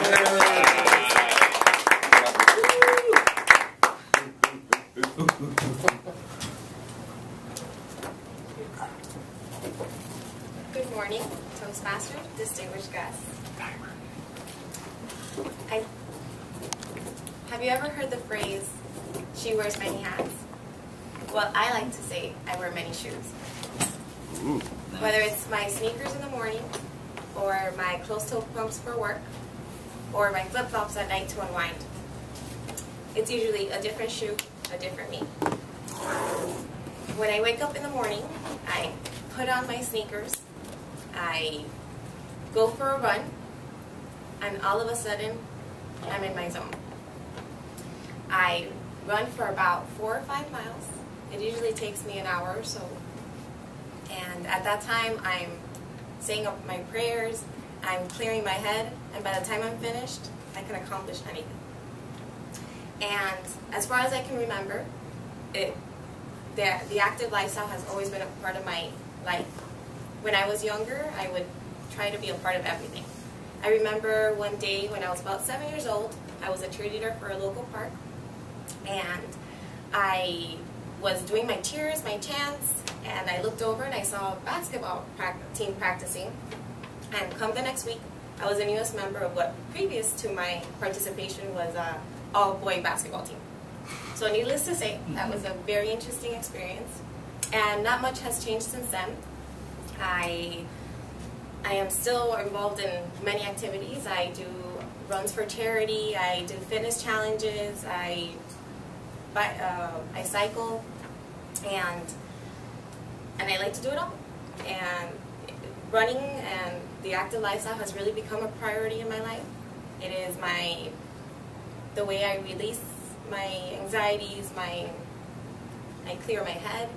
Good morning, Toastmasters, distinguished guests. Have you ever heard the phrase, she wears many hats? Well, I like to say I wear many shoes. Whether it's my sneakers in the morning, or my closed-toe pumps for work, or my flip-flops at night to unwind. It's usually a different shoe, a different me. When I wake up in the morning, I put on my sneakers, I go for a run, and all of a sudden, I'm in my zone. I run for about 4 or 5 miles. It usually takes me an hour or so. And at that time, I'm saying up my prayers, I'm clearing my head, and by the time I'm finished, I can accomplish anything. And as far as I can remember, the active lifestyle has always been a part of my life. When I was younger, I would try to be a part of everything. I remember one day when I was about 7 years old, I was a cheerleader for a local park, and I was doing my cheers, my chants, and I looked over and I saw a basketball team practicing. And come the next week, I was the newest member of what previous to my participation was an all-boy basketball team. So needless to say, that was a very interesting experience. And not much has changed since then. I am still involved in many activities. I do runs for charity, I do fitness challenges, I cycle, and I like to do it all. And running and the active lifestyle has really become a priority in my life. It is the way I release my anxieties, I clear my head.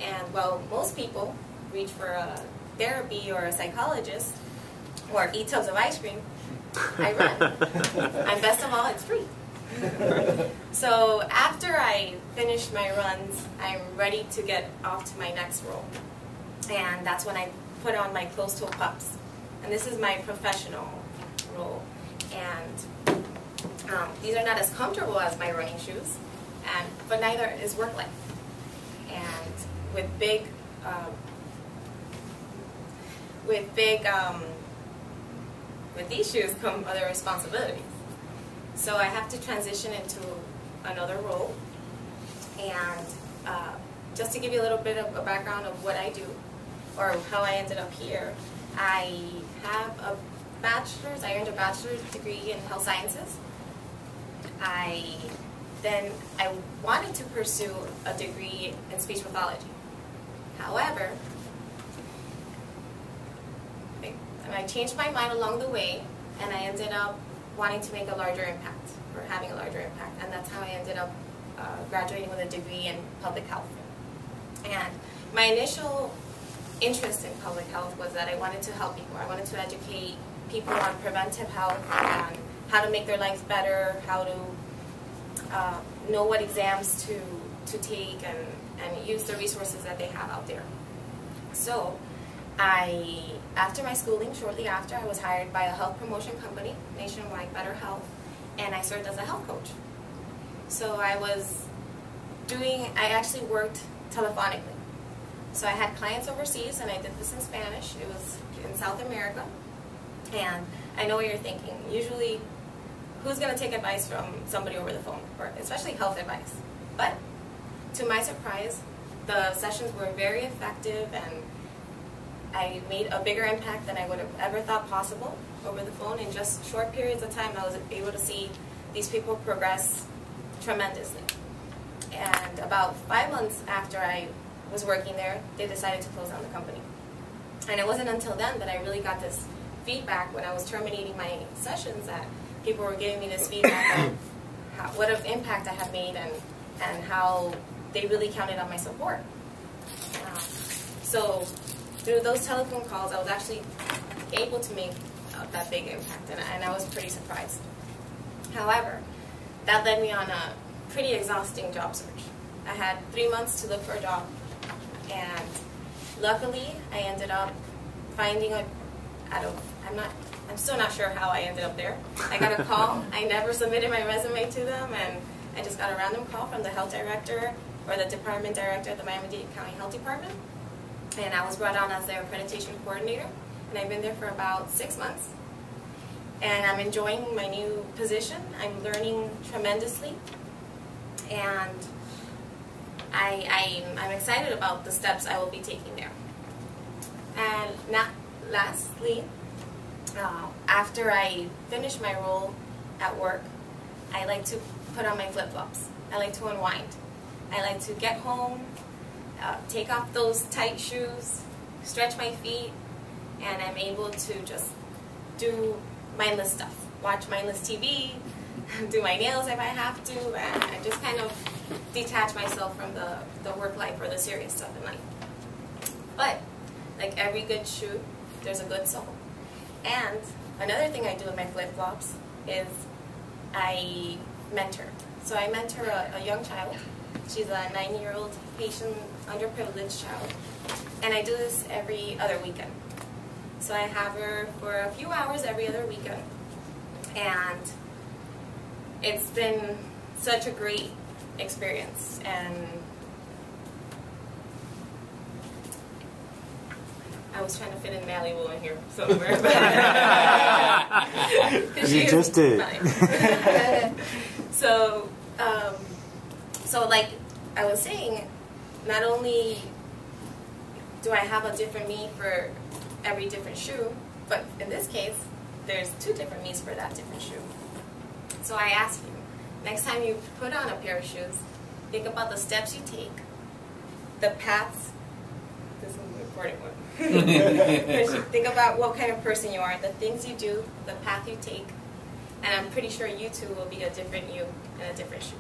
And while most people reach for a therapy or a psychologist or eat tubs of ice cream, I run. And best of all, it's free. So after I finish my runs, I'm ready to get off to my next role. And that's when I put on my closed-toe pumps. And this is my professional role. And these are not as comfortable as my running shoes, but neither is work life. And with these shoes come other responsibilities. So I have to transition into another role. And just to give you a little bit of a background of what I do, or how I ended up here, I have a bachelor's. I earned a bachelor's degree in health sciences. I wanted to pursue a degree in speech pathology. However, I changed my mind along the way, and I ended up wanting to make a larger impact, or having a larger impact, and that's how I ended up graduating with a degree in public health. And my initial interest in public health was that I wanted to help people. I wanted to educate people on preventive health, on how to make their lives better, how to know what exams to take, and use the resources that they have out there. So after my schooling, shortly after, I was hired by a health promotion company, nationwide, Better Health, and I served as a health coach. So I actually worked telephonically. So I had clients overseas, and I did this in Spanish. It was in South America. And I know what you're thinking. Usually, who's going to take advice from somebody over the phone, or especially health advice? But to my surprise, the sessions were very effective, and I made a bigger impact than I would have ever thought possible over the phone. In just short periods of time, I was able to see these people progress tremendously. And about 5 months after I was working there, they decided to close down the company. And it wasn't until then that I really got this feedback when I was terminating my sessions, that people were giving me this feedback of what an impact I had made, and how they really counted on my support. So through those telephone calls, I was actually able to make that big impact, and I was pretty surprised. However, that led me on a pretty exhausting job search. I had 3 months to look for a job, and luckily I ended up finding I'm still not sure how I ended up there. I got a call. I never submitted my resume to them, and I just got a random call from the health director or the department director of the Miami-Dade County Health Department. And I was brought on as their accreditation coordinator, and I've been there for about 6 months. And I'm enjoying my new position. I'm learning tremendously, and I'm excited about the steps I will be taking there. And lastly, after I finish my role at work, I like to put on my flip-flops. I like to unwind. I like to get home, take off those tight shoes, stretch my feet, and I'm able to just do mindless stuff. Watch mindless TV, do my nails if I have to, and just kind of detach myself from the work life or the serious stuff in life. But like every good shoe, there's a good sole. And another thing I do with my flip-flops is I mentor. So I mentor a young child. She's a 9-year-old Haitian underprivileged child. And I do this every other weekend. So I have her for a few hours every other weekend. And it's been such a great experience. And I was trying to fit in Malibu in here somewhere. You just did. So like I was saying, not only do I have a different me for every different shoe, but in this case, there's 2 different me's for that different shoe. So I ask you, next time you put on a pair of shoes, think about the steps you take, the paths. This is an important one. Think about what kind of person you are, the things you do, the path you take, and I'm pretty sure you too will be a different you in a different shoe.